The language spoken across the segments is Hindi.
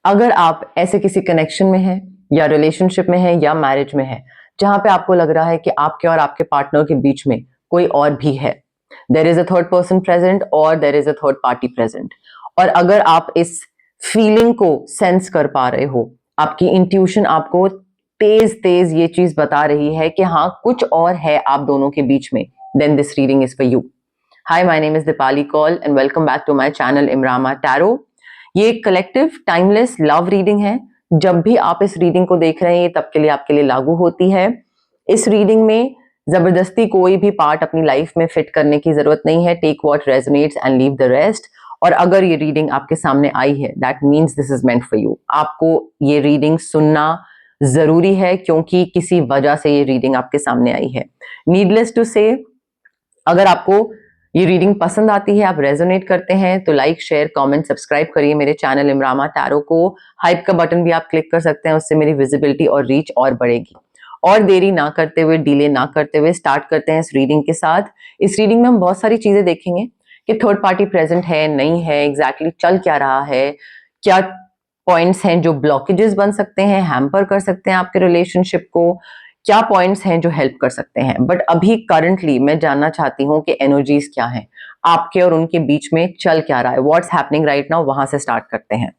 अगर आप ऐसे किसी कनेक्शन में हैं या रिलेशनशिप में हैं या मैरिज में हैं जहां पे आपको लग रहा है कि आपके और आपके पार्टनर के बीच में कोई और भी है, there is a third person present और there is a third party present, और अगर आप इस फीलिंग को सेंस कर पा रहे हो, आपकी इंट्यूशन आपको तेज तेज ये चीज बता रही है कि हाँ कुछ और है आप दोनों के बीच में, then this reading is for you. Hi, my name is Deepali Kaul and welcome back to my channel इमरामा टैरो। ये एक कलेक्टिव टाइमलेस लव रीडिंग है। जब भी आप इस रीडिंग को देख रहे हैं तब के लिए आपके लिए लागू होती है। इस रीडिंग में जबरदस्ती कोई भी पार्ट अपनी लाइफ में फिट करने की जरूरत नहीं है। Take what resonates and leave the rest. और अगर ये रीडिंग आपके सामने आई है, that means this is meant for you. आपको ये रीडिंग सुनना जरूरी है क्योंकि किसी वजह से ये रीडिंग आपके सामने आई है। नीडलेस टू से, अगर आपको ये रीडिंग पसंद आती है, आप रेजोनेट करते हैं, तो लाइक शेयर कमेंट सब्सक्राइब करिए मेरे चैनल इमरामा टैरो को। हाइप का बटन भी आप क्लिक कर सकते हैं, उससे मेरी विजिबिलिटी और रीच और बढ़ेगी। और देरी ना करते हुए, डिले ना करते हुए स्टार्ट करते हैं इस रीडिंग के साथ। इस रीडिंग में हम बहुत सारी चीजें देखेंगे कि थर्ड पार्टी प्रेजेंट है नहीं है, एग्जैक्टली चल क्या रहा है, क्या पॉइंट्स हैं जो ब्लॉकेजेस बन सकते हैं, हैम्पर कर सकते हैं आपके रिलेशनशिप को, क्या पॉइंट्स हैं जो हेल्प कर सकते हैं। बट अभी करंटली मैं जानना चाहती हूँ कि एनर्जीज क्या हैं आपके और उनके बीच में, चल क्या रहा है, व्हाट्स हैपनिंग राइट नाउ, वहां से स्टार्ट करते हैं।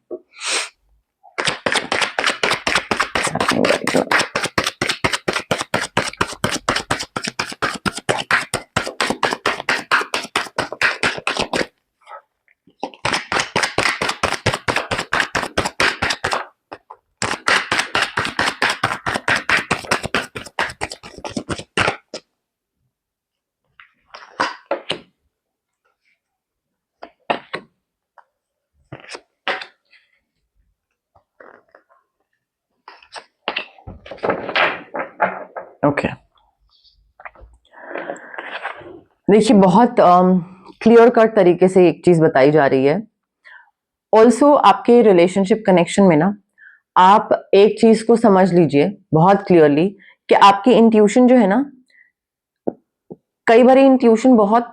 ओके, देखिए बहुत क्लियर कट तरीके से एक चीज बताई जा रही है। ऑल्सो आपके रिलेशनशिप कनेक्शन में ना, आप एक चीज को समझ लीजिए बहुत क्लियरली कि आपकी इंट्यूशन जो है ना, कई बार इंट्यूशन बहुत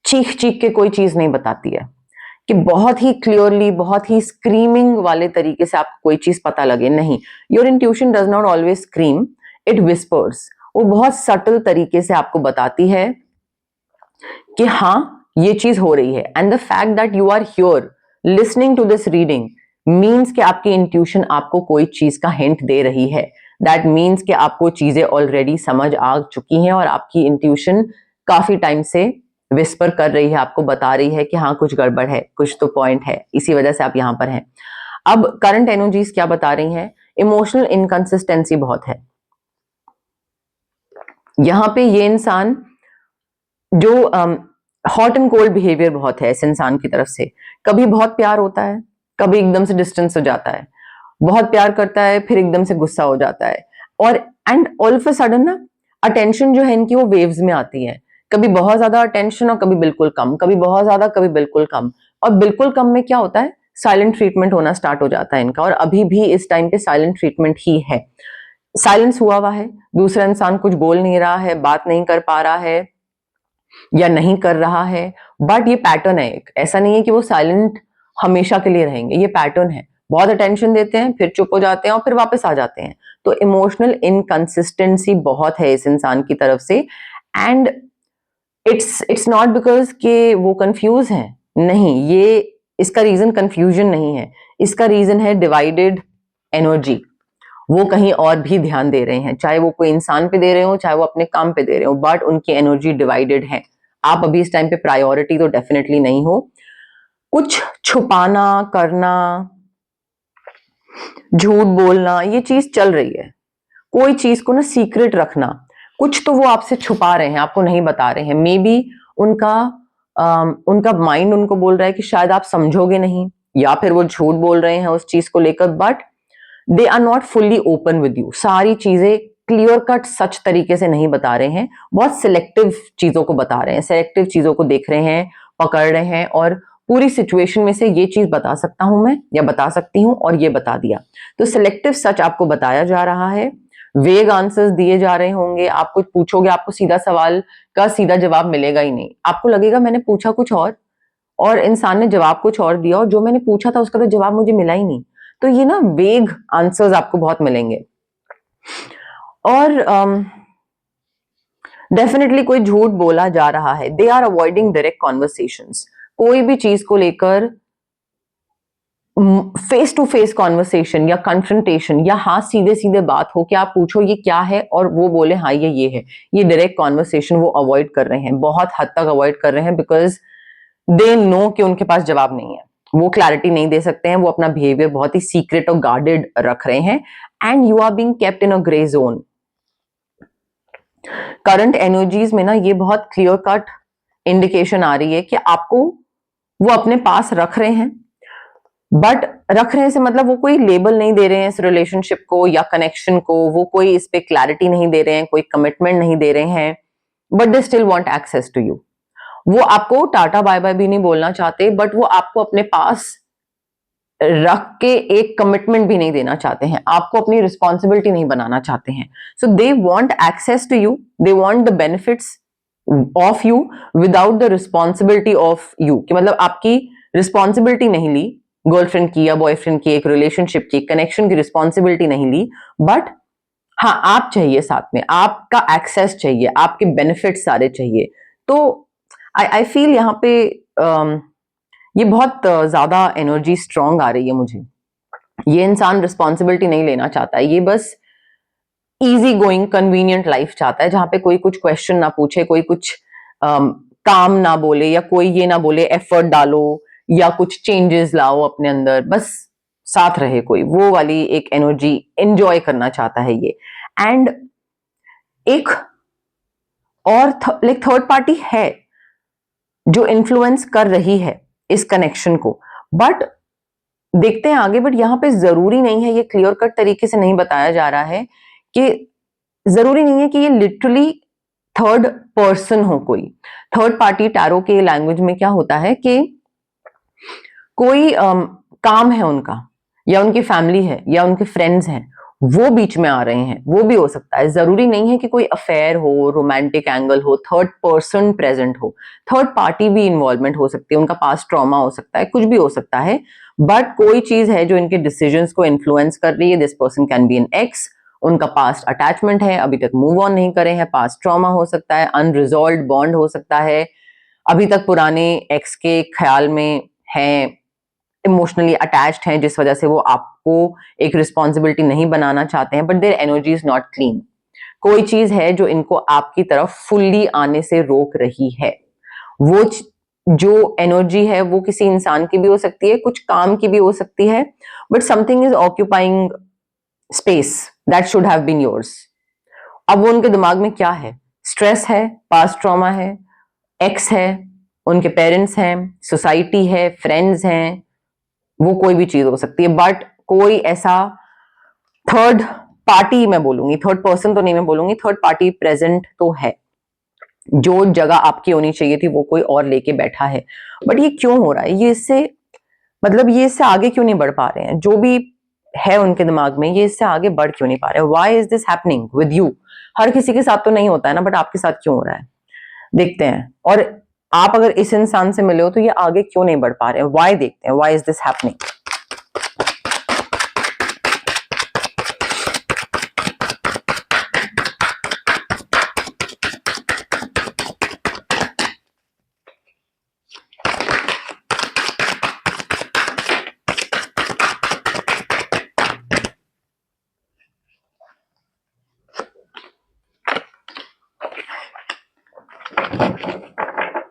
चीख चीख के कोई चीज नहीं बताती है कि बहुत ही क्लियरली, बहुत ही स्क्रीमिंग वाले तरीके से आपको कोई चीज पता लगे। नहीं, your intuition does not always scream, it whispers. वो बहुत सटल तरीके से आपको बताती है कि हाँ ये चीज हो रही है। And the fact that you are here listening to this reading means कि आपकी इंट्यूशन आपको कोई चीज का हिंट दे रही है। दैट मीन्स कि आपको चीजें ऑलरेडी समझ आ चुकी हैं और आपकी इंट्यूशन काफी टाइम से विस्पर कर रही है, आपको बता रही है कि हाँ कुछ गड़बड़ है, कुछ तो पॉइंट है, इसी वजह से आप यहां पर हैं। अब करंट एनर्जीज क्या बता रही हैं? इमोशनल इनकंसिस्टेंसी बहुत है यहां पे। ये इंसान जो हॉट एंड कोल्ड बिहेवियर बहुत है इस इंसान की तरफ से। कभी बहुत प्यार होता है, कभी एकदम से डिस्टेंस हो जाता है, बहुत प्यार करता है फिर एकदम से गुस्सा हो जाता है, और and all of a sudden ना अटेंशन जो है इनकी वो वेव्स में आती है। कभी बहुत ज्यादा अटेंशन और कभी बिल्कुल कम, कभी बहुत ज्यादा कभी बिल्कुल कम। और बिल्कुल कम में क्या होता है, साइलेंट ट्रीटमेंट होना स्टार्ट हो जाता है इनका, और अभी भी इस टाइम पे साइलेंट ट्रीटमेंट ही है। साइलेंस हुआ है, दूसरा इंसान कुछ बोल नहीं रहा है, बात नहीं कर पा रहा है या नहीं कर रहा है, बट ये पैटर्न है एक। ऐसा नहीं है कि वो साइलेंट हमेशा के लिए रहेंगे, ये पैटर्न है। बहुत अटेंशन देते हैं, फिर चुप हो जाते हैं और फिर वापस आ जाते हैं। तो इमोशनल इनकंसिस्टेंसी बहुत है इस इंसान की तरफ से। एंड इट्स नॉट बिकॉज कि वो कंफ्यूज हैं, नहीं, ये इसका रीजन कंफ्यूजन नहीं है, इसका रीजन है डिवाइडेड एनर्जी। वो कहीं और भी ध्यान दे रहे हैं, चाहे वो कोई इंसान पे दे रहे हो, चाहे वो अपने काम पे दे रहे हो, बट उनकी एनर्जी डिवाइडेड है। आप अभी इस टाइम पे प्रायोरिटी तो डेफिनेटली नहीं हो। कुछ छुपाना करना, झूठ बोलना, ये चीज चल रही है। कोई चीज को ना सीक्रेट रखना, कुछ तो वो आपसे छुपा रहे हैं, आपको नहीं बता रहे हैं। मे बी उनका उनका माइंड उनको बोल रहा है कि शायद आप समझोगे नहीं, या फिर वो झूठ बोल रहे हैं उस चीज को लेकर, but they are not fully open with you. सारी चीजें क्लियर कट सच तरीके से नहीं बता रहे हैं, बहुत सिलेक्टिव चीजों को बता रहे हैं, सिलेक्टिव चीजों को देख रहे हैं, पकड़ रहे हैं, और पूरी सिचुएशन में से ये चीज बता सकता हूं मैं या बता सकती हूं और ये बता दिया। तो सिलेक्टिव सच आपको बताया जा रहा है। वेग आंसर्स दिए जा रहे होंगे, आप कुछ पूछोगे, आपको सीधा सवाल का सीधा जवाब मिलेगा ही नहीं। आपको लगेगा मैंने पूछा कुछ और इंसान ने जवाब कुछ और दिया, और जो मैंने पूछा था उसका तो जवाब मुझे मिला ही नहीं। तो ये ना वेग आंसर्स आपको बहुत मिलेंगे। और डेफिनेटली कोई झूठ बोला जा रहा है, they are avoiding direct conversations. कोई भी चीज को लेकर फेस टू फेस कॉन्वर्सेशन या कन्फ्रंटेशन या हाँ सीधे सीधे बात हो कि आप पूछो ये क्या है और वो बोले हाँ ये है, ये डायरेक्ट कॉन्वर्सेशन वो अवॉइड कर रहे हैं, बहुत हद तक अवॉइड कर रहे हैं, बिकॉज दे नो कि उनके पास जवाब नहीं है, वो क्लैरिटी नहीं दे सकते हैं, वो अपना बिहेवियर बहुत ही सीक्रेट और गार्डेड रख रहे हैं, and you are being kept in a grey zone. Current energies में ना ये बहुत क्लियर कट इंडिकेशन आ रही है कि आपको वो अपने पास रख रहे हैं, बट रख रहे से मतलब वो कोई लेबल नहीं दे रहे हैं इस रिलेशनशिप को या कनेक्शन को, वो कोई इस पे क्लैरिटी नहीं दे रहे हैं, कोई कमिटमेंट नहीं दे रहे हैं, but they still want access to you. वो आपको टाटा बाय बाय भी नहीं बोलना चाहते, बट वो आपको अपने पास रख के एक कमिटमेंट भी नहीं देना चाहते हैं, आपको अपनी रिस्पॉन्सिबिलिटी नहीं बनाना चाहते हैं। So they want access to you, they want the benefits of you without the responsibility of you, कि मतलब आपकी रिस्पॉन्सिबिलिटी नहीं ली, गर्लफ्रेंड की या बॉयफ्रेंड की, एक रिलेशनशिप की, कनेक्शन की रिस्पॉन्सिबिलिटी नहीं ली, बट हाँ आप चाहिए, साथ में आपका एक्सेस चाहिए, आपके बेनिफिट्स सारे चाहिए। तो आई फील यहाँ पे ये बहुत ज्यादा एनर्जी स्ट्रांग आ रही है मुझे। ये इंसान रिस्पॉन्सिबिलिटी नहीं लेना चाहता है, ये बस इजी गोइंग कन्वीनियंट लाइफ चाहता है, जहां पे कोई कुछ क्वेश्चन ना पूछे, कोई कुछ काम ना बोले, या कोई ये ना बोले एफर्ट डालो या कुछ चेंजेस लाओ अपने अंदर, बस साथ रहे कोई, वो वाली एक एनर्जी एंजॉय करना चाहता है ये। एंड एक और लाइक थर्ड पार्टी है जो इन्फ्लुएंस कर रही है इस कनेक्शन को, बट देखते हैं आगे। बट यहाँ पे जरूरी नहीं है, ये क्लियर कट तरीके से नहीं बताया जा रहा है कि जरूरी नहीं है कि ये लिटरली थर्ड पर्सन हो कोई। थर्ड पार्टी टैरो के लैंग्वेज में क्या होता है कि कोई काम है उनका, या उनकी फैमिली है, या उनके फ्रेंड्स हैं, वो बीच में आ रहे हैं, वो भी हो सकता है। जरूरी नहीं है कि कोई अफेयर हो, रोमांटिक एंगल हो, थर्ड पर्सन प्रेजेंट हो, थर्ड पार्टी भी इन्वॉल्वमेंट हो सकती है, उनका पास्ट ट्रॉमा हो सकता है, कुछ भी हो सकता है, बट कोई चीज है जो इनके डिसीजंस को इन्फ्लुएंस कर रही है। This person can be an ex, उनका पास्ट अटैचमेंट है, अभी तक मूव ऑन नहीं करे हैं, पास्ट ट्रॉमा हो सकता है, अनरिजॉल्व बॉन्ड हो सकता है, अभी तक पुराने एक्स के ख्याल में हैं, इमोशनली अटैच्ड हैं, जिस वजह से वो आपको एक रिस्पॉन्सिबिलिटी नहीं बनाना चाहते हैं, but their energy is not clean. कोई चीज है जो इनको आपकी तरफ फुल्ली आने से रोक रही है। वो जो एनर्जी है वो किसी इंसान की भी हो सकती है, कुछ काम की भी हो सकती है, but something is occupying space that should have been yours. अब वो उनके दिमाग में क्या है? स्ट्रेस है, पास्ट ट्रॉमा है, एक्स है, उनके पेरेंट्स हैं, सोसाइटी है, फ्रेंड्स हैं, वो कोई भी चीज हो सकती है, बट कोई ऐसा थर्ड पार्टी, मैं बोलूंगी थर्ड पर्सन तो नहीं, मैं बोलूंगी थर्ड पार्टी प्रेजेंट तो है। जो जगह आपकी होनी चाहिए थी वो कोई और लेके बैठा है। बट ये क्यों हो रहा है? ये इससे मतलब ये इससे आगे क्यों नहीं बढ़ पा रहे हैं? जो भी है उनके दिमाग में, ये इससे आगे बढ़ क्यों नहीं पा रहे? Why is this happening with you? हर किसी के साथ तो नहीं होता है ना, बट आपके साथ क्यों हो रहा है? देखते हैं। और आप अगर इस इंसान से मिले हो तो ये आगे क्यों नहीं बढ़ पा रहे हैं? व्हाई देखते हैं, व्हाई इज दिस हैपनिंग?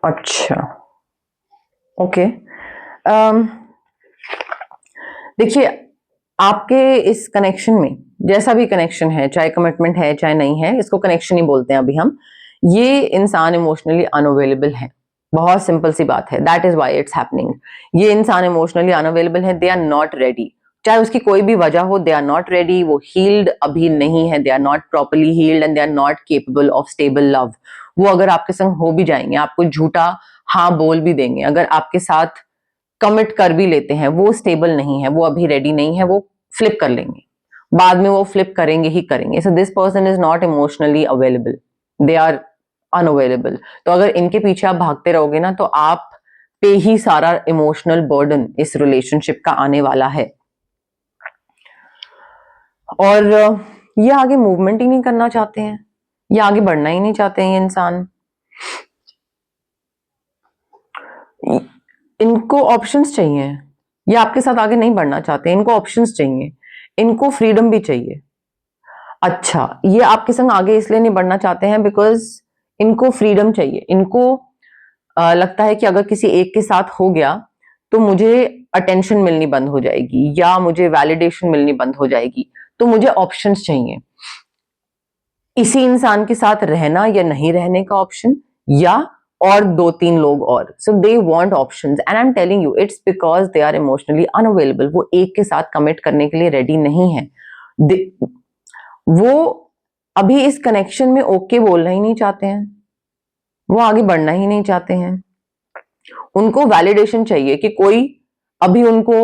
अच्छा, ओके। देखिए, आपके इस कनेक्शन में, जैसा भी कनेक्शन है, चाहे कमिटमेंट है चाहे नहीं है, इसको कनेक्शन ही बोलते हैं अभी हम, ये इंसान इमोशनली अनअवेलेबल है। बहुत सिंपल सी बात है, that is why it's happening. ये इंसान इमोशनली अनअवेलेबल है, दे आर नॉट रेडी। चाहे उसकी कोई भी वजह हो, दे आर नॉट रेडी, वो हील्ड अभी नहीं है, they are not properly healed and they are not capable of stable love. वो अगर आपके संग हो भी जाएंगे, आपको झूठा हाँ बोल भी देंगे, अगर आपके साथ कमिट कर भी लेते हैं, वो स्टेबल नहीं है, वो अभी रेडी नहीं है, वो फ्लिप कर लेंगे, बाद में वो फ्लिप करेंगे ही करेंगे। So this person is not emotionally available, they are unavailable. तो अगर इनके पीछे आप भागते रहोगे ना, तो आप पे ही सारा इमोशनल बर्डन इस रिलेशनशिप का आने वाला है। और ये आगे मूवमेंट ही नहीं करना चाहते हैं, ये आगे बढ़ना ही नहीं चाहते हैं ये इंसान। इनको ऑप्शंस चाहिए, ये आपके साथ आगे नहीं बढ़ना चाहते, इनको ऑप्शंस चाहिए, इनको फ्रीडम भी चाहिए। अच्छा, ये आपके संग आगे इसलिए नहीं बढ़ना चाहते हैं बिकॉज इनको फ्रीडम चाहिए, इनको लगता है कि अगर किसी एक के साथ हो गया तो मुझे अटेंशन मिलनी बंद हो जाएगी या मुझे वैलिडेशन मिलनी बंद हो जाएगी, तो मुझे ऑप्शंस चाहिए। इसी इंसान के साथ रहना या नहीं रहने का ऑप्शन, या और 2-3 लोग और। So they want options and I am telling you it's because they are emotionally unavailable. वो एक के साथ कमिट करने के लिए रेडी नहीं है। वो अभी इस कनेक्शन में ओके बोलना ही नहीं चाहते हैं, वो आगे बढ़ना ही नहीं चाहते हैं। उनको वैलिडेशन चाहिए कि कोई अभी उनको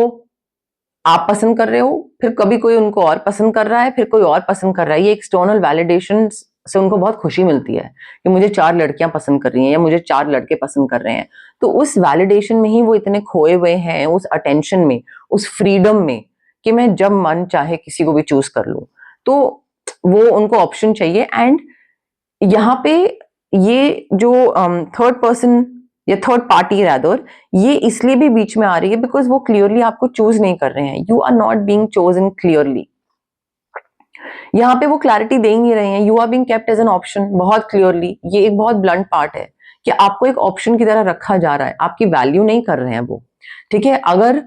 आप पसंद कर रहे हो, फिर कभी कोई उनको और पसंद कर रहा है, फिर कोई और पसंद कर रहा है। ये एक्सटर्नल वैलिडेशन से उनको बहुत खुशी मिलती है कि मुझे 4 लड़कियां पसंद कर रही हैं या मुझे 4 लड़के पसंद कर रहे हैं। तो उस वैलिडेशन में ही वो इतने खोए हुए हैं, उस अटेंशन में, उस फ्रीडम में कि मैं जब मन चाहे किसी को भी चूज कर लूं। तो वो उनको ऑप्शन चाहिए। एंड यहाँ पे ये जो थर्ड पर्सन या थर्ड पार्टी रैदर, ये इसलिए भी बीच में आ रही है बिकॉज वो क्लियरली आपको चूज नहीं कर रहे हैं। You are not being chosen clearly. यहाँ पे वो क्लैरिटी दे ही नहीं रहे हैं। You are being kept as an option बहुत क्लियरली। ये एक बहुत ब्लंट पार्ट है कि आपको एक ऑप्शन की तरह रखा जा रहा है, आपकी वैल्यू नहीं कर रहे हैं वो। ठीक है, अगर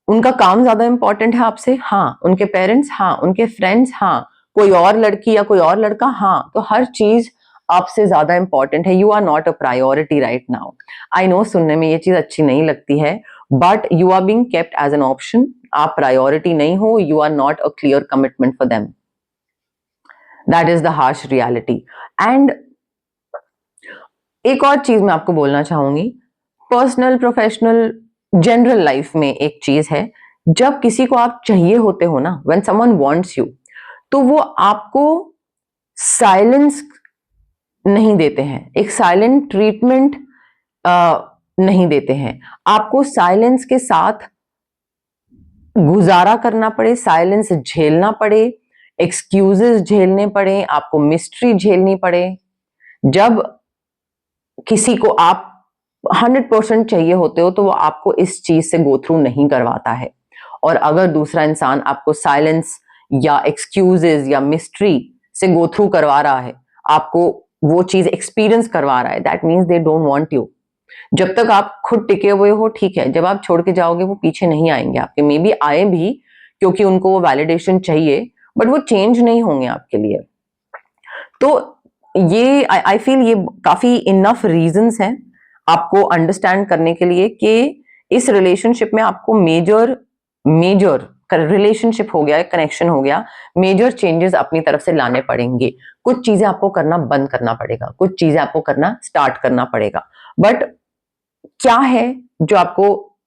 उनका काम ज्यादा इंपॉर्टेंट है आपसे, हाँ, उनके पेरेंट्स, हाँ, उनके फ्रेंड्स, हाँ, कोई और लड़की या कोई और लड़का, हाँ, तो हर चीज आपसे ज्यादा इंपॉर्टेंट है। You are not a priority right now. I know सुनने में ये चीज अच्छी नहीं लगती है, but you are being kept as an option. आप प्रायोरिटी नहीं हो, you are not a clear commitment for them. That is the harsh reality. And एक और चीज मैं आपको बोलना चाहूंगी, पर्सनल, प्रोफेशनल, जनरल लाइफ में एक चीज है, जब किसी को आप चाहिए होते हो ना, व्हेन समवन वांट्स यू, तो वो आपको साइलेंस नहीं देते हैं, एक साइलेंट ट्रीटमेंट नहीं देते हैं। आपको साइलेंस के साथ गुजारा करना पड़े, साइलेंस झेलना पड़े, एक्सक्यूजेस झेलने पड़े, आपको मिस्ट्री झेलनी पड़े। जब किसी को आप 100% चाहिए होते हो तो वो आपको इस चीज से गो थ्रू नहीं करवाता है। और अगर दूसरा इंसान आपको साइलेंस या एक्सक्यूजेस या मिस्ट्री से गो थ्रू करवा रहा है, आपको वो चीज एक्सपीरियंस करवा रहा है, that means they don't want you. जब तक आप खुद टिके हुए हो ठीक है, जब आप छोड़ के जाओगे वो पीछे नहीं आएंगे आपके। मे बी आए भी क्योंकि उनको वो वैलिडेशन चाहिए, बट वो चेंज नहीं होंगे आपके लिए। तो ये आई फील ये काफी इनफ रीजंस हैं आपको अंडरस्टैंड करने के लिए कि इस रिलेशनशिप में आपको मेजर रिलेशनशिप हो गया, कनेक्शन हो गया, मेजर चेंजेस अपनी तरफ से लाने पड़ेंगे। कुछ चीजें आपको करना बंद करना पड़ेगा, कुछ चीजें आपको करना स्टार्ट करना पड़ेगा। बट क्या है जो आपको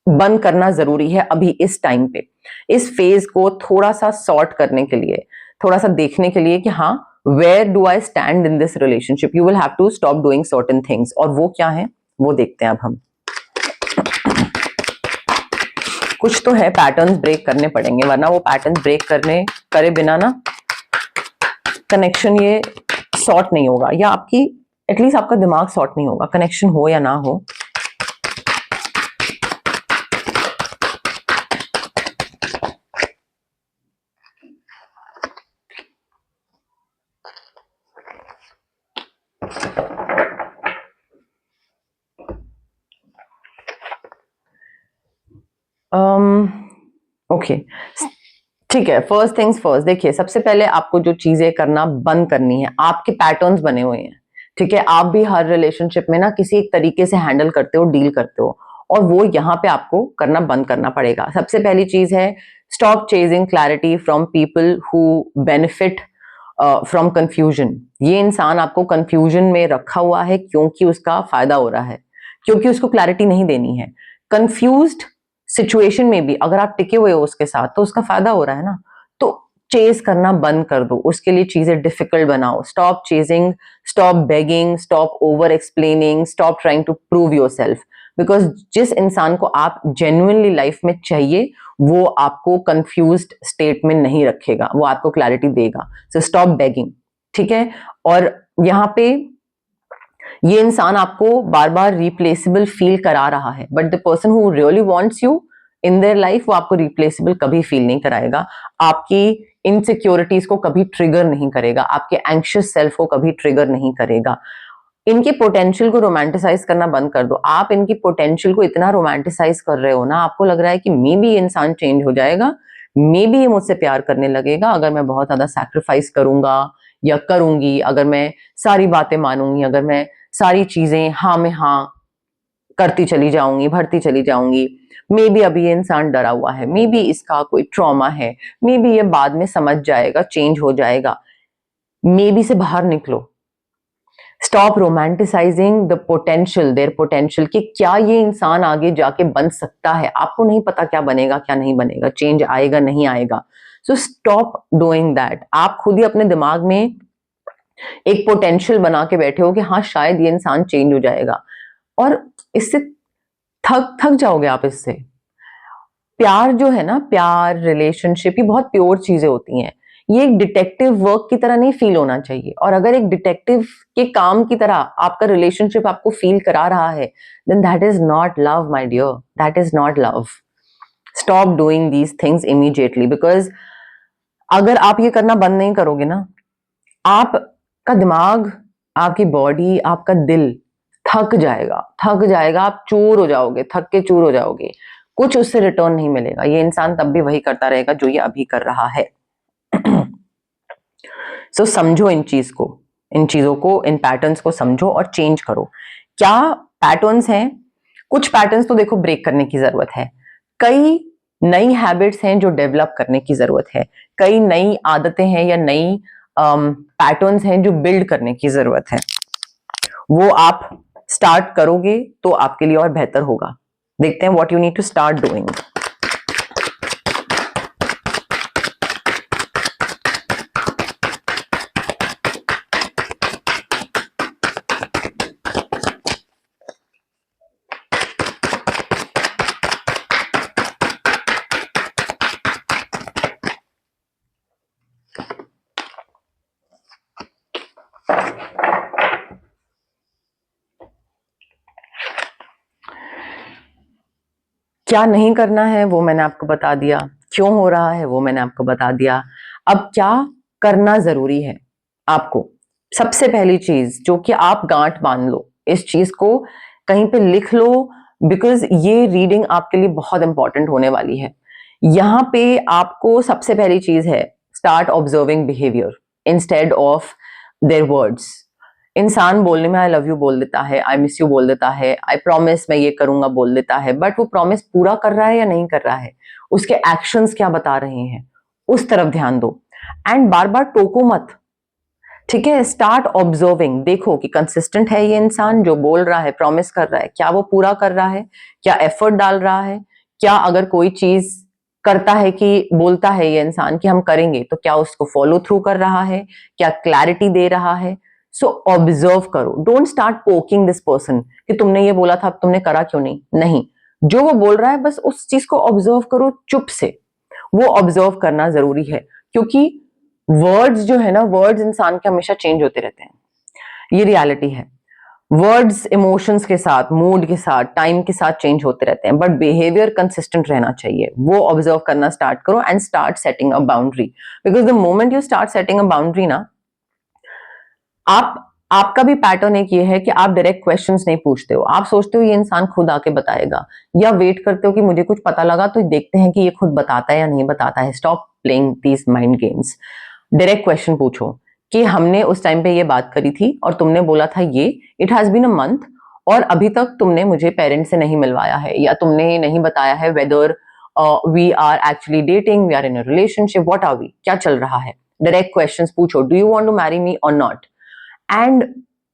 बंद करना जरूरी है अभी इस टाइम पे, इस फेज को थोड़ा सा सॉर्ट करने के लिए, थोड़ा सा देखने के लिए कि हाँ, where do I stand in this relationship, you will have to stop doing certain things. और वो क्या है वो देखते हैं अब हम। कुछ तो है, पैटर्न्स ब्रेक करने पड़ेंगे, वरना वो पैटर्न्स ब्रेक करे बिना ना कनेक्शन ये सॉर्ट नहीं होगा, या आपकी एटलीस्ट आपका दिमाग सॉर्ट नहीं होगा, कनेक्शन हो या ना हो। ओके, ठीक है, फर्स्ट थिंग्स फर्स्ट। देखिए, सबसे पहले आपको जो चीजें करना बंद करनी है, आपके पैटर्न्स बने हुए हैं, ठीक है। आप भी हर रिलेशनशिप में ना किसी एक तरीके से हैंडल करते हो, डील करते हो, और वो यहाँ पे आपको करना बंद करना पड़ेगा। सबसे पहली चीज है, stop chasing clarity from people who benefit from confusion. ये इंसान आपको कंफ्यूजन में रखा हुआ है क्योंकि उसका फायदा हो रहा है, क्योंकि उसको क्लैरिटी नहीं देनी है। कंफ्यूज्ड सिचुएशन में भी अगर आप टिके हुए हो उसके साथ तो उसका फायदा हो रहा है ना। तो चेज करना बंद कर दो, उसके लिए चीजें डिफिकल्ट बनाओ। Stop chasing, stop begging, stop over explaining, stop trying to prove yourself. Because जिस इंसान को आप जेन्युइनली लाइफ में चाहिए वो आपको कंफ्यूज्ड स्टेट में नहीं रखेगा, वो आपको क्लैरिटी देगा। सो स्टॉप बेगिंग, ठीक है। और यहाँ पे ये इंसान आपको बार बार रिप्लेसेबल फील करा रहा है, but the person who really wants you in their life वो आपको रिप्लेसेबल कभी फील नहीं कराएगा, आपकी इनसिक्योरिटीज को कभी ट्रिगर नहीं करेगा, आपके एंग्शियस सेल्फ को कभी ट्रिगर नहीं करेगा। इनकी पोटेंशियल को रोमांटिसाइज करना बंद कर दो। आप इनकी पोटेंशियल को इतना रोमांटिसाइज कर रहे हो ना, आपको लग रहा है कि मे बी ये इंसान चेंज हो जाएगा, मे बी ये मुझसे प्यार करने लगेगा अगर मैं बहुत ज्यादा सैक्रिफाइस करूंगा या करूंगी, अगर मैं सारी बातें मानूंगी, अगर मैं सारी चीजें हाँ में हाँ करती चली जाऊंगी, भरती चली जाऊंगी। मे बी अभी ये इंसान डरा हुआ है, मे बी इसका कोई ट्रॉमा है, मे बी ये बाद में समझ जाएगा, चेंज हो जाएगा। मे बी से बाहर निकलो। Stop romanticising the potential, their potential, कि क्या ये इंसान आगे जाके बन सकता है। आपको नहीं पता क्या बनेगा क्या नहीं बनेगा, चेंज आएगा नहीं आएगा। So stop doing that. आप खुद ही अपने दिमाग में एक पोटेंशियल बना के बैठे हो कि हाँ शायद ये इंसान चेंज हो जाएगा, और इससे थक थक जाओगे आप इससे। प्यार जो है ना, प्यार रिलेशनशिप, ये बहुत प्योर चीजें होती हैं। ये एक डिटेक्टिव वर्क की तरह नहीं फील होना चाहिए, और अगर एक डिटेक्टिव के काम की तरह आपका रिलेशनशिप आपको फील करा रहा है, then that is not love my dear, that is not love. Stop doing these things immediately, because अगर आप ये करना बंद नहीं करोगे ना, आपका दिमाग, आपकी बॉडी, आपका दिल थक जाएगा, थक जाएगा, आप चूर हो जाओगे, थक के चूर हो जाओगे, कुछ उससे रिटर्न नहीं मिलेगा। ये इंसान तब भी वही करता रहेगा जो ये अभी कर रहा है। सो समझो इन चीजों को, इन पैटर्न्स को समझो और चेंज करो। क्या पैटर्न्स हैं? कुछ पैटर्न्स तो देखो ब्रेक करने की जरूरत है, कई नई हैबिट्स हैं जो डेवलप करने की जरूरत है, कई नई आदतें हैं या नई पैटर्न्स हैं जो बिल्ड करने की जरूरत है। वो आप स्टार्ट करोगे तो आपके लिए और बेहतर होगा। देखते हैं what you need to start doing. क्या नहीं करना है वो मैंने आपको बता दिया, क्यों हो रहा है वो मैंने आपको बता दिया। अब क्या करना जरूरी है आपको? सबसे पहली चीज जो कि आप गांठ बांध लो, इस चीज को कहीं पे लिख लो, बिकॉज ये रीडिंग आपके लिए बहुत इंपॉर्टेंट होने वाली है। यहाँ पे आपको सबसे पहली चीज है, start observing behaviour instead of their words. इंसान बोलने में आई लव यू बोल देता है, आई मिस यू बोल देता है, आई प्रॉमिस मैं ये करूंगा बोल देता है, बट वो प्रॉमिस पूरा कर रहा है या नहीं कर रहा है, उसके एक्शंस क्या बता रहे हैं, उस तरफ ध्यान दो। एंड बार बार टोको मत, ठीक है। स्टार्ट ऑब्जर्विंग, देखो कि कंसिस्टेंट है ये इंसान जो बोल रहा है, प्रॉमिस कर रहा है, क्या वो पूरा कर रहा है, क्या एफर्ट डाल रहा है, क्या अगर कोई चीज करता है कि बोलता है ये इंसान कि हम करेंगे तो क्या उसको फॉलो थ्रू कर रहा है, क्या क्लैरिटी दे रहा है। सो ऑब्जर्व करो, don't start poking this person कि तुमने ये बोला था अब तुमने करा क्यों नहीं, जो वो बोल रहा है बस उस चीज को ऑब्जर्व करो चुप से। वो ऑब्जर्व करना जरूरी है, क्योंकि वर्ड्स जो है ना, वर्ड्स इंसान के हमेशा चेंज होते रहते हैं, ये रियलिटी है। वर्ड्स इमोशंस के साथ, मूड के साथ, टाइम के साथ चेंज होते रहते हैं, बट बिहेवियर कंसिस्टेंट रहना चाहिए। वो ऑब्जर्व करना स्टार्ट करो and start setting a boundary, because the moment you start setting a boundary ना, आपका भी पैटर्न एक ये है कि आप डायरेक्ट क्वेश्चंस नहीं पूछते हो, आप सोचते हो ये इंसान खुद आके बताएगा, या वेट करते हो कि मुझे कुछ पता लगा तो देखते हैं कि ये खुद बताता है या नहीं बताता है। Stop playing these mind games. Direct question पूछो कि हमने उस टाइम पे ये बात करी थी और तुमने बोला था ये, it has been a month और अभी तक तुमने मुझे पेरेंट्स से नहीं मिलवाया है, या तुमने नहीं बताया है whether we are actually dating, we are in a relationship, what are we, क्या चल रहा है। डायरेक्ट क्वेश्चंस पूछो, do you want to marry me और नॉट, एंड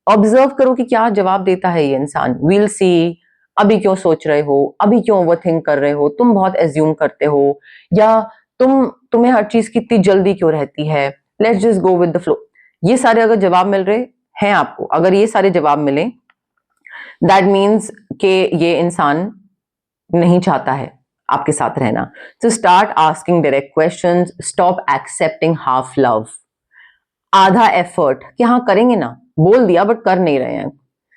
ऑब्जर्व करो कि क्या जवाब देता है ये इंसान। वील सी, अभी क्यों सोच रहे हो, अभी क्यों ओवरथिंक कर रहे हो, तुम बहुत एज्यूम करते हो, या तुम्हें हर चीज की इतनी जल्दी क्यों रहती है, let's just go with the flow. ये सारे अगर जवाब मिल रहे हैं आपको, अगर ये सारे जवाब मिले, दैट मीन्स कि ये इंसान नहीं चाहता है आपके साथ रहना. So start asking direct questions, stop accepting half love. आधा एफर्ट कि हाँ करेंगे ना, बोल दिया बट कर नहीं रहे हैं.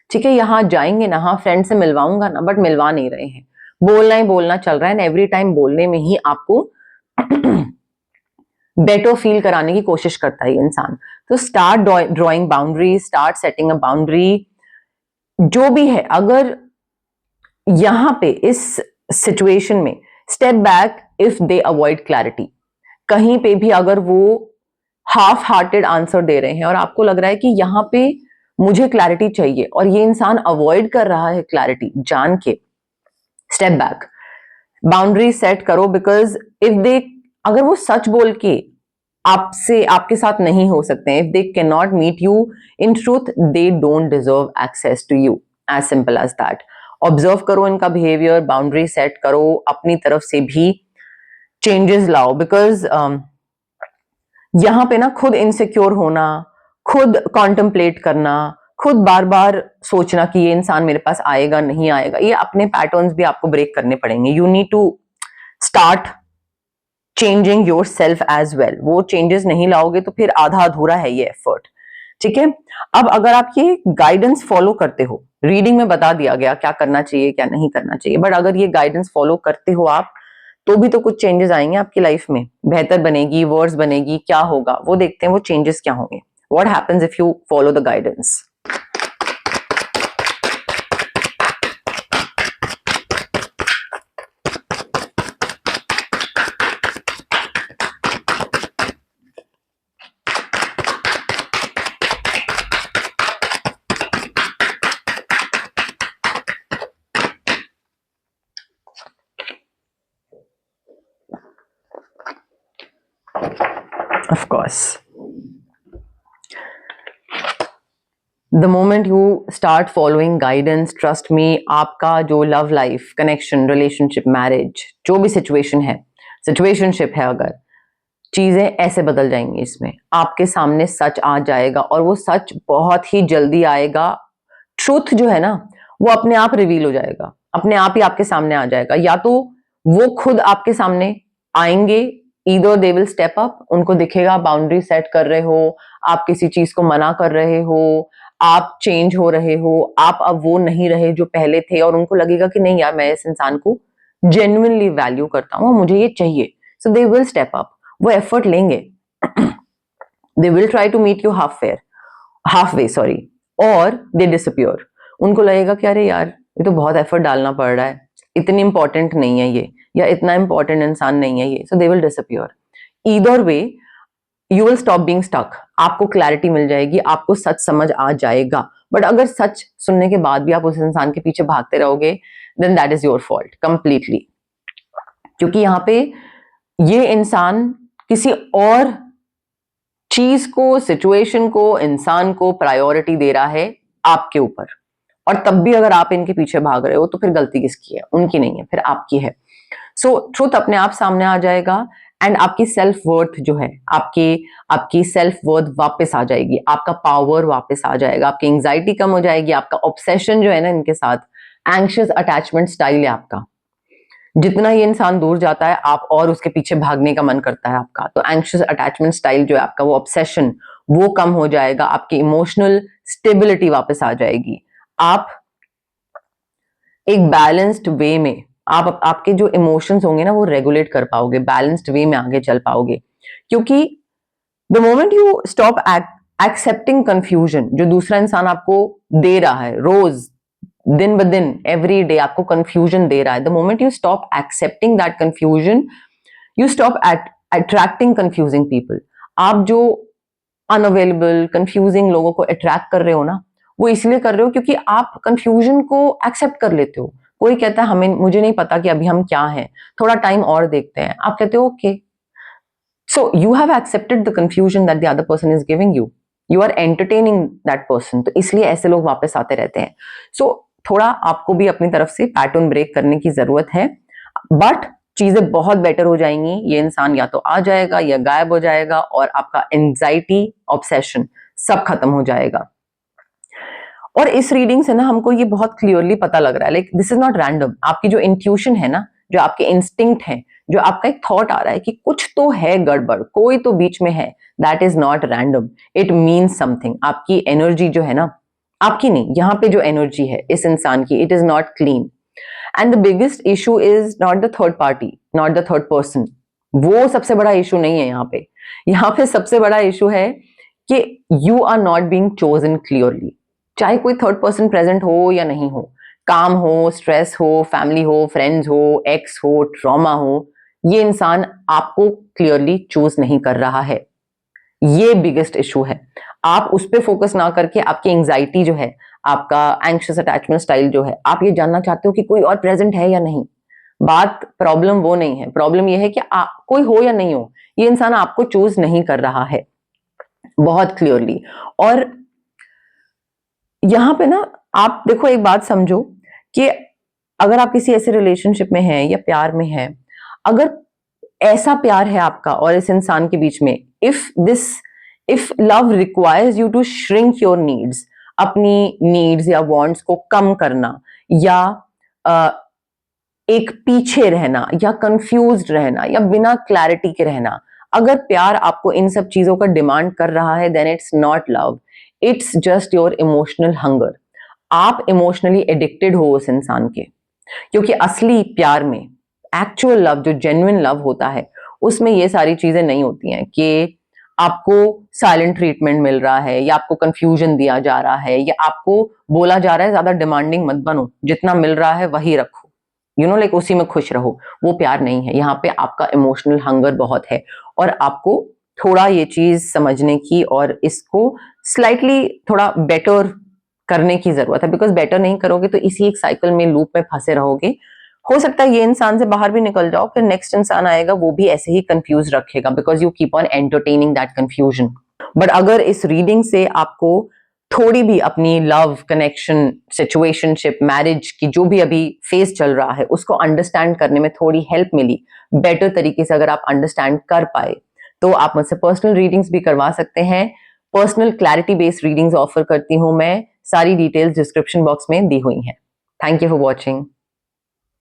ठीक है, यहाँ जाएंगे ना, हाँ फ्रेंड से मिलवाऊंगा ना, बट मिलवा नहीं रहे हैं. बोलना ही बोलना चल रहा है, एंड एवरी टाइम बोलने में ही आपको बेटर फील कराने की कोशिश करता है इंसान. तो start drawing boundary, start setting अ बाउंड्री. जो भी है, अगर यहां पे इस सिचुएशन में step back if they avoid clarity. कहीं पे भी अगर वो हाफ हार्टेड आंसर दे रहे हैं और आपको लग रहा है कि यहां पे मुझे क्लैरिटी चाहिए और ये इंसान अवॉइड कर रहा है क्लैरिटी जान के, स्टेप बैक, बाउंड्री सेट करो. बिकॉज इफ दे, अगर वो सच बोल के आपसे आपके साथ नहीं हो सकते हैं, if they can not meet you in truth, they don't deserve access to you. As simple as that. Observe करो इनका बिहेवियर, बाउंड्री सेट करो, अपनी तरफ से भी चेंजेस लाओ. बिकॉज यहां पे ना खुद इनसिक्योर होना, खुद कॉन्टेम्पलेट करना, खुद बार बार सोचना कि ये इंसान मेरे पास आएगा नहीं आएगा, ये अपने पैटर्न्स भी आपको ब्रेक करने पड़ेंगे. You need to start changing yourself as well. वो चेंजेस नहीं लाओगे तो फिर आधा अधूरा है ये एफर्ट. ठीक है. अब अगर आप ये गाइडेंस फॉलो करते हो, रीडिंग में बता दिया गया क्या करना चाहिए क्या नहीं करना चाहिए, बट अगर ये गाइडेंस फॉलो करते हो आप, तो भी तो कुछ चेंजेस आएंगे आपकी लाइफ में. बेहतर बनेगी, वर्स बनेगी, क्या होगा वो देखते हैं. वो चेंजेस क्या होंगे, what happens if you follow the guidance. Of course. The moment you start following guidance, trust me, आपका जो love life, connection, relationship, marriage, जो भी situation है, situationship है, अगर चीजें ऐसे बदल जाएंगी, इसमें आपके सामने सच आ जाएगा और वो सच बहुत ही जल्दी आएगा. ट्रूथ जो है ना, वो अपने आप रिवील हो जाएगा, अपने आप ही आपके सामने आ जाएगा. या तो वो खुद आपके सामने आएंगे, either they will step up, उनको दिखेगा बाउंड्री सेट कर रहे हो, आप किसी चीज को मना कर रहे हो, आप चेंज हो रहे हो, आप अब वो नहीं रहे जो पहले थे, और उनको लगेगा कि नहीं यार, मैं इस इंसान को जेन्युइनली वैल्यू करता हूँ, मुझे ये चाहिए. So they will step up, वो एफर्ट लेंगे. They will try to meet you halfway sorry, और दे डिसअपियर. उनको लगेगा कि अरे यार, ये तो बहुत एफर्ट डालना पड़ रहा है, इतनी इंपॉर्टेंट नहीं है ये, या इतना इंपॉर्टेंट इंसान नहीं है ये. So they will disappear. Either way you will stop being stuck. आपको क्लैरिटी मिल जाएगी, आपको सच समझ आ जाएगा. बट अगर सच सुनने के बाद भी आप उस इंसान के पीछे भागते रहोगे, then that is your fault completely. क्योंकि यहाँ पे ये इंसान किसी और चीज को, सिचुएशन को, इंसान को प्रायोरिटी दे रहा है आपके ऊपर. और तब भी अगर आप इनके पीछे भाग रहे हो, तो फिर गलती किसकी है? उनकी नहीं है, फिर आपकी है. सो ट्रुथ अपने आप सामने आ जाएगा, एंड आपकी सेल्फ वर्थ जो है, आपकी सेल्फ वर्थ वापस आ जाएगी, आपका पावर वापस आ जाएगा, आपकी एंग्जाइटी कम हो जाएगी, आपका ऑब्सेशन जो है ना इनके साथ, एंग्शियस अटैचमेंट स्टाइल है आपका. जितना ये इंसान दूर जाता है, आप और उसके पीछे भागने का मन करता है आपका. तो एंग्शियस अटैचमेंट स्टाइल जो है आपका, वो ऑब्सेशन, वो कम हो जाएगा. आपकी इमोशनल स्टेबिलिटी वापस आ जाएगी. आप एक बैलेंस्ड वे में, आपके जो इमोशंस होंगे ना, वो रेगुलेट कर पाओगे, बैलेंस्ड वे में आगे चल पाओगे. क्योंकि the moment you stop accepting confusion, जो दूसरा इंसान आपको दे रहा है रोज, दिन ब दिन, एवरी डे आपको कंफ्यूजन दे रहा है, the moment you stop accepting that confusion, you stop attracting confusing people. आप जो अनअवेलेबल कंफ्यूजिंग लोगों को अट्रैक्ट कर रहे हो ना, वो इसलिए कर रहे हो क्योंकि आप कंफ्यूजन को एक्सेप्ट कर लेते हो. कोई कहता है हमें, मुझे नहीं पता कि अभी हम क्या हैं, थोड़ा टाइम और देखते हैं, आप कहते हो okay. So you have accepted the confusion that the other person is giving you, you are entertaining that person. तो इसलिए ऐसे लोग वापस आते रहते हैं. सो थोड़ा आपको भी अपनी तरफ से पैटर्न ब्रेक करने की जरूरत है, बट चीजें बहुत बेटर हो जाएंगी. ये इंसान या तो आ जाएगा या गायब हो जाएगा, और आपका एंजाइटी, ऑब्सेशन सब खत्म हो जाएगा. और इस रीडिंग से ना हमको ये बहुत क्लियरली पता लग रहा है, like this is not random. आपकी जो इंट्यूशन है ना, जो आपके इंस्टिंक्ट है, जो आपका एक थॉट आ रहा है कि कुछ तो है गड़बड़, कोई तो बीच में है, that is not random, it means something. आपकी एनर्जी जो है ना, आपकी नहीं, यहाँ पे जो एनर्जी है इस इंसान की, it is not clean. And the biggest issue is not the third party, not the third person. वो सबसे बड़ा इशू नहीं है यहाँ पे। यहाँ पे सबसे बड़ा इशू है कि you are not being chosen clearly. चाहे कोई थर्ड पर्सन प्रेजेंट हो या नहीं हो, काम हो, स्ट्रेस हो, फैमिली हो, फ्रेंड्स हो, एक्स हो, ट्रॉमा हो, ये इंसान आपको क्लियरली चूज नहीं कर रहा है। ये बिगेस्ट इशू है। आप उस पर फोकस ना करके आपकी एंग्जाइटी जो है, आपका एंग्शियस अटैचमेंट स्टाइल जो है, आप ये जानना चाहते हो कि कोई और प्रेजेंट है या नहीं। बात, प्रॉब्लम वो नहीं है। प्रॉब्लम ये है कि कोई हो या नहीं हो, ये इंसान आपको चूज नहीं कर रहा है बहुत क्लियरली। और यहां पे ना आप देखो, एक बात समझो कि अगर आप किसी ऐसे रिलेशनशिप में हैं या प्यार में हैं, अगर ऐसा प्यार है आपका और इस इंसान के बीच में, if love requires you to shrink your needs, अपनी नीड्स या वांट्स को कम करना, या एक पीछे रहना, या कंफ्यूज्ड रहना, या बिना क्लैरिटी के रहना, अगर प्यार आपको इन सब चीजों का डिमांड कर रहा है, then it's not love, it's just your emotional hunger. आप इमोशनली एडिक्टेड हो उस इंसान के। क्योंकि असली प्यार में, एक्चुअल लव, जो जेन्युइन लव होता है, उसमें ये सारी चीजें नहीं होती हैं कि आपको साइलेंट ट्रीटमेंट मिल रहा है, या आपको कंफ्यूजन दिया जा रहा है, या आपको बोला जा रहा है ज्यादा डिमांडिंग मत बनो, जितना मिल रहा है वही रखो, लाइक उसी में खुश रहो। वो प्यार नहीं है। यहाँ पे आपका इमोशनल हंगर बहुत है, और आपको थोड़ा ये चीज समझने की और इसको स्लाइटली थोड़ा बेटर करने की जरूरत है। बिकॉज बेटर नहीं करोगे तो इसी एक साइकिल में, लूप में फंसे रहोगे। हो सकता है ये इंसान से बाहर भी निकल जाओ, फिर नेक्स्ट इंसान आएगा, वो भी ऐसे ही कंफ्यूज रखेगा, because you keep on entertaining that confusion. But अगर इस रीडिंग से आपको थोड़ी भी अपनी लव, कनेक्शन, सिचुएशनशिप, मैरिज की जो भी अभी फेज चल रहा है, उसको अंडरस्टैंड करने में थोड़ी हेल्प मिली, बेटर तरीके से अगर आप अंडरस्टैंड कर पाए, तो आप मुझसे पर्सनल रीडिंग्स भी करवा सकते हैं। Personal clarity based readings offer करती हूं मैं। सारी डिटेल्स डिस्क्रिप्शन बॉक्स में दी हुई हैं। Thank you for watching.